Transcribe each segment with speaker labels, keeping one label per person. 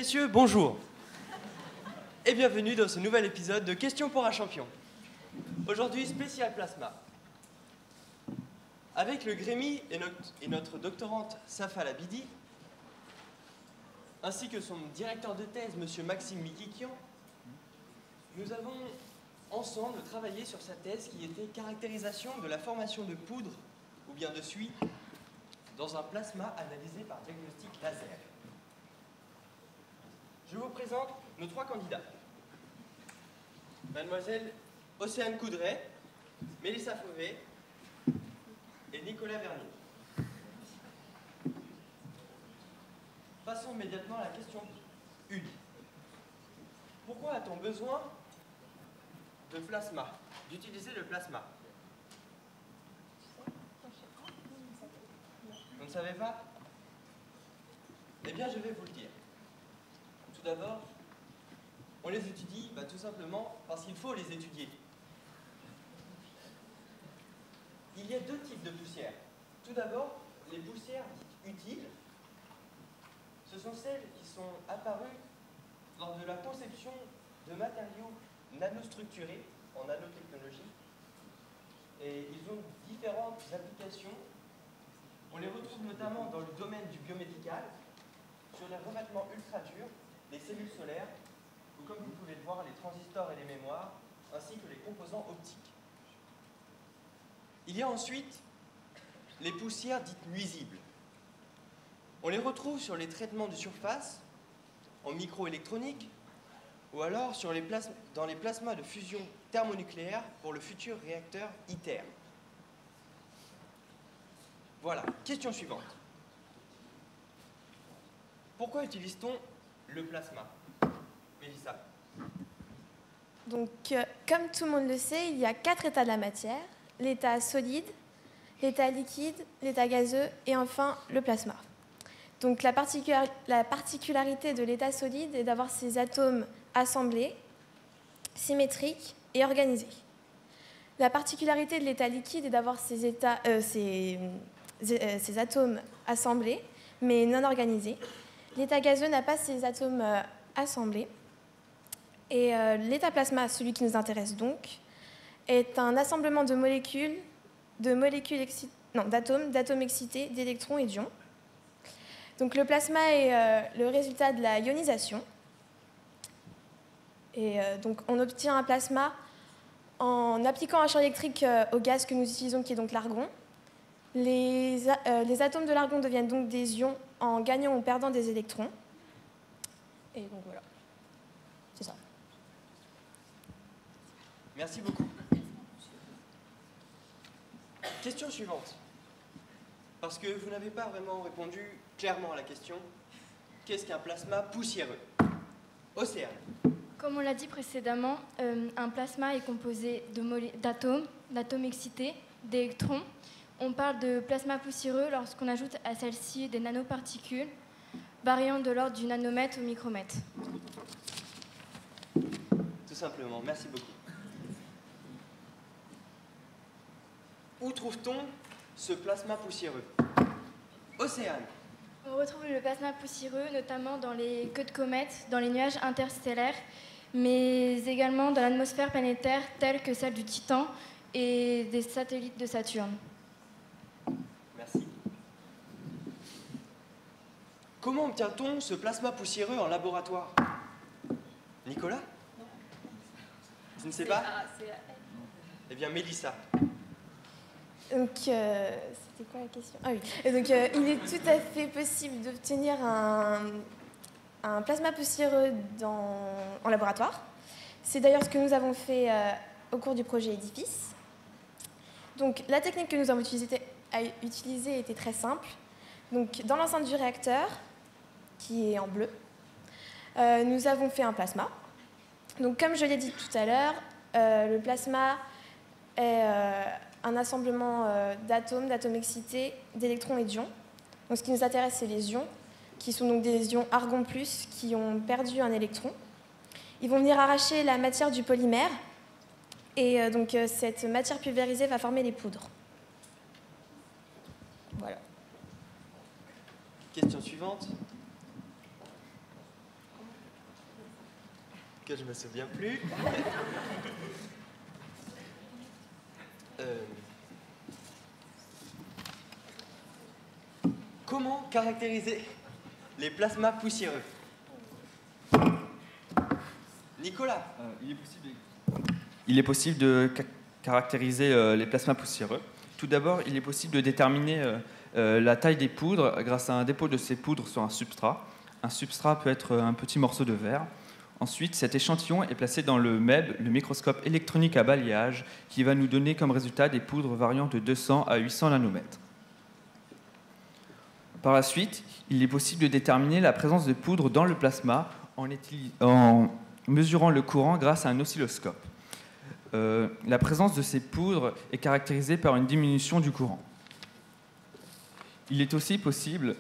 Speaker 1: messieurs, bonjour. Et bienvenue dans ce nouvel épisode de Questions pour un champion. Aujourd'hui, spécial plasma. Avec le Grémy et notre doctorante Safa Labidi, ainsi que son directeur de thèse, M. Maxime Mikikian, nous avons ensemble travaillé sur sa thèse qui était caractérisation de la formation de poudre ou bien de suie dans un plasma analysé par diagnostic laser. Je vous présente nos trois candidats. Mademoiselle Océane Coudray, Mélissa Fauvet et Nicolas Vernier. Passons immédiatement à la question 1. Pourquoi a-t-on besoin de plasma, d'utiliser le plasma? Vous ne savez pas? Eh bien, je vais vous le dire. Tout d'abord, on les étudie tout simplement parce qu'il faut les étudier. Il y a deux types de poussières. Tout d'abord, les poussières dites utiles, ce sont celles qui sont apparues lors de la conception de matériaux nanostructurés en nanotechnologie. Et ils ont différentes applications. On les retrouve notamment dans le domaine du biomédical, sur les revêtements ultra durs, les cellules solaires, ou comme vous pouvez le voir, les transistors et les mémoires, ainsi que les composants optiques. Il y a ensuite les poussières dites nuisibles. On les retrouve sur les traitements de surface, en microélectronique, ou alors dans les plasmas de fusion thermonucléaire pour le futur réacteur ITER. Voilà, question suivante. Pourquoi utilise-t-on le plasma? Mélissa.
Speaker 2: Donc, comme tout le monde le sait, il y a 4 états de la matière. L'état solide, l'état liquide, l'état gazeux et enfin le plasma. Donc, la particularité de l'état solide est d'avoir ses atomes assemblés, symétriques et organisés. La particularité de l'état liquide est d'avoir ses atomes assemblés, mais non organisés. L'état gazeux n'a pas ses atomes assemblés. Et l'état plasma, celui qui nous intéresse donc, est un assemblement de d'atomes excités, d'électrons et d'ions. Donc le plasma est le résultat de la ionisation. Et donc on obtient un plasma en appliquant un champ électrique au gaz que nous utilisons, qui est donc l'argon. Les atomes de l'argon deviennent donc des ions en gagnant ou perdant des électrons. Et donc voilà, c'est ça.
Speaker 1: Merci beaucoup. Question suivante. Parce que vous n'avez pas vraiment répondu clairement à la question. Qu'est-ce qu'un plasma poussiéreux? Océane.
Speaker 3: Comme on l'a dit précédemment, un plasma est composé d'atomes excités, d'électrons. On parle de plasma poussiéreux lorsqu'on ajoute à celle-ci des nanoparticules variant de l'ordre du nanomètre au micromètre.
Speaker 1: Tout simplement, merci beaucoup. Où trouve-t-on ce plasma poussiéreux? Océane.
Speaker 3: On retrouve le plasma poussiéreux notamment dans les queues de comètes, dans les nuages interstellaires, mais également dans l'atmosphère planétaire telle que celle du Titan et des satellites de Saturne.
Speaker 1: Merci. Comment obtient-on ce plasma poussiéreux en laboratoire? Nicolas? Non. Tu ne sais pas? Eh bien, Mélissa.
Speaker 2: Donc, c'était quoi la question? Ah oui. Et donc, il est tout à fait possible d'obtenir un plasma poussiéreux en laboratoire. C'est d'ailleurs ce que nous avons fait au cours du projet Édifice. Donc, la technique que nous avons utilisée était très simple. Donc, dans l'enceinte du réacteur, qui est en bleu, nous avons fait un plasma. Donc, comme je l'ai dit tout à l'heure, le plasma est un assemblement d'atomes excités, d'électrons et d'ions. Donc, ce qui nous intéresse, c'est les ions, qui sont donc des ions argon+, qui ont perdu un électron. Ils vont venir arracher la matière du polymère, et donc cette matière pulvérisée va former les poudres. Voilà.
Speaker 1: Question suivante. que je me souviens plus. Comment caractériser les plasmas poussiéreux? Nicolas.
Speaker 4: Il est possible de caractériser les plasmas poussiéreux. Tout d'abord, il est possible de déterminer la taille des poudres grâce à un dépôt de ces poudres sur un substrat. Un substrat peut être un petit morceau de verre. Ensuite, cet échantillon est placé dans le MEB, le microscope électronique à balayage, qui va nous donner comme résultat des poudres variant de 200 à 800 nanomètres. Par la suite, il est possible de déterminer la présence de poudre dans le plasma en mesurant le courant grâce à un oscilloscope. La présence de ces poudres est caractérisée par une diminution du courant. Il est aussi possible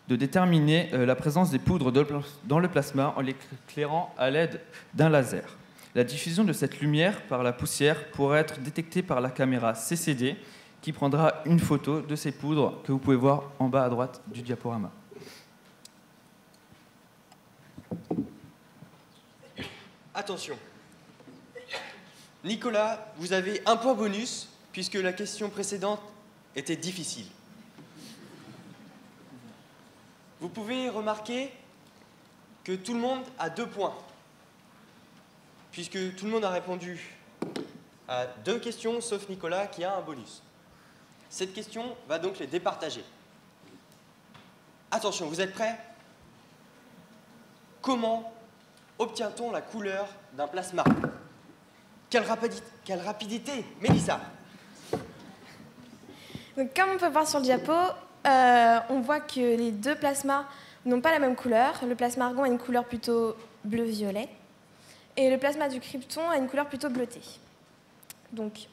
Speaker 4: de déterminer la présence des poudres dans le plasma en l'éclairant à l'aide d'un laser. La diffusion de cette lumière par la poussière pourrait être détectée par la caméra CCD qui prendra une photo de ces poudres que vous pouvez voir en bas à droite du diaporama.
Speaker 1: Attention. Nicolas, vous avez un point bonus puisque la question précédente était difficile. Vous pouvez remarquer que tout le monde a 2 points, puisque tout le monde a répondu à 2 questions, sauf Nicolas qui a un bonus. Cette question va donc les départager. Attention, vous êtes prêts? Comment obtient-on la couleur d'un plasma? Quelle rapidité, Mélissa?
Speaker 2: Donc, comme on peut voir sur le diapo, on voit que les 2 plasmas n'ont pas la même couleur. Le plasma argon a une couleur plutôt bleu-violet et le plasma du krypton a une couleur plutôt bleutée. Donc,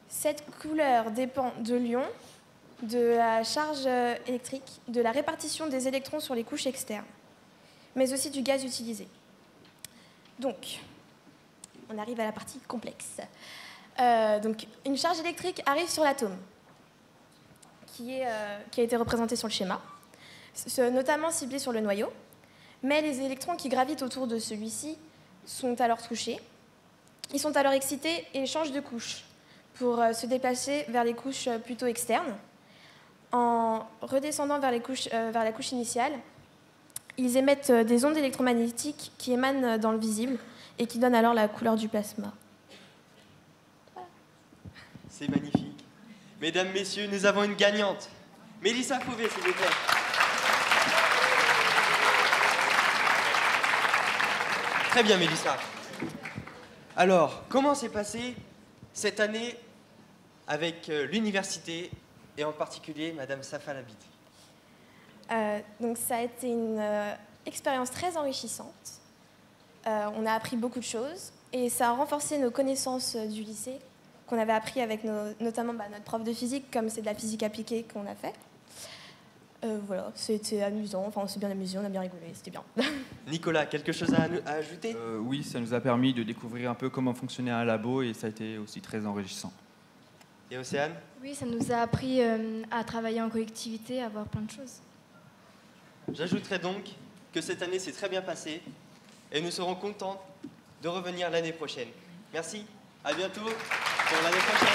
Speaker 2: cette couleur dépend de l'ion, de la charge électrique, de la répartition des électrons sur les couches externes, mais aussi du gaz utilisé. Donc, on arrive à la partie complexe. Donc, une charge électrique arrive sur l'atome, qui a été représenté sur le schéma, notamment ciblé sur le noyau, mais les électrons qui gravitent autour de celui-ci sont alors touchés, ils sont alors excités et changent de couche pour se déplacer vers les couches plutôt externes. En redescendant vers la couche initiale, ils émettent des ondes électromagnétiques qui émanent dans le visible et qui donnent alors la couleur du plasma. Voilà.
Speaker 1: C'est magnifique. Mesdames, messieurs, nous avons une gagnante. Mélissa Fauvet, s'il vous plaît. Très bien, Mélissa. Alors, comment s'est passée cette année avec l'université et en particulier Madame Safa Labid?
Speaker 2: Donc ça a été une expérience très enrichissante. On a appris beaucoup de choses et ça a renforcé nos connaissances du lycée qu'on avait appris avec notamment notre prof de physique, comme c'est de la physique appliquée qu'on a fait. Voilà, c'était amusant, enfin on s'est bien amusé, on a bien rigolé, c'était bien.
Speaker 1: Nicolas, quelque chose à ajouter?
Speaker 4: Oui, ça nous a permis de découvrir un peu comment fonctionnait un labo et ça a été aussi très enrichissant.
Speaker 1: Et Océane?
Speaker 3: Oui, ça nous a appris à travailler en collectivité, à voir plein de choses.
Speaker 1: J'ajouterai donc que cette année s'est très bien passée et nous serons contents de revenir l'année prochaine. Merci, à bientôt pour l'année prochaine.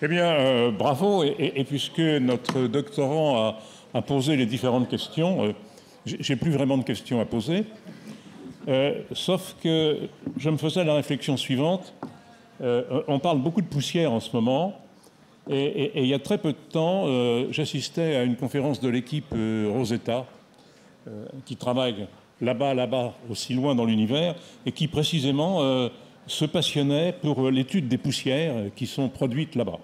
Speaker 5: Eh bien, bravo, et puisque notre doctorant a posé les différentes questions, j'ai plus vraiment de questions à poser, sauf que je me faisais la réflexion suivante. On parle beaucoup de poussière en ce moment, et il y a très peu de temps, j'assistais à une conférence de l'équipe Rosetta, qui travaille là-bas, aussi loin dans l'univers, et qui précisément se passionnait pour l'étude des poussières qui sont produites là-bas.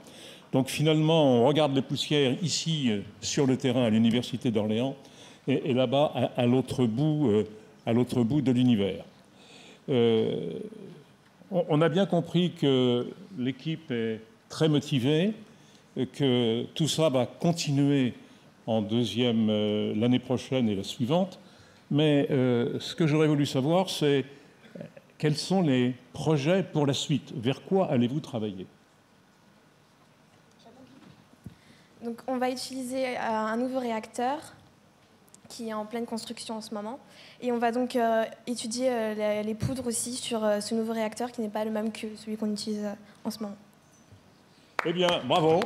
Speaker 5: Donc finalement, on regarde les poussières ici, sur le terrain à l'université d'Orléans, et là-bas, à l'autre bout de l'univers. On a bien compris que l'équipe est très motivée, que tout ça va continuer en deuxième l'année prochaine et la suivante. Mais ce que j'aurais voulu savoir, c'est quels sont les projets pour la suite? Vers quoi allez-vous travailler?
Speaker 2: Donc on va utiliser un nouveau réacteur qui est en pleine construction en ce moment. Et on va donc étudier les poudres aussi sur ce nouveau réacteur qui n'est pas le même que celui qu'on utilise en ce moment.
Speaker 5: Eh bien, bravo.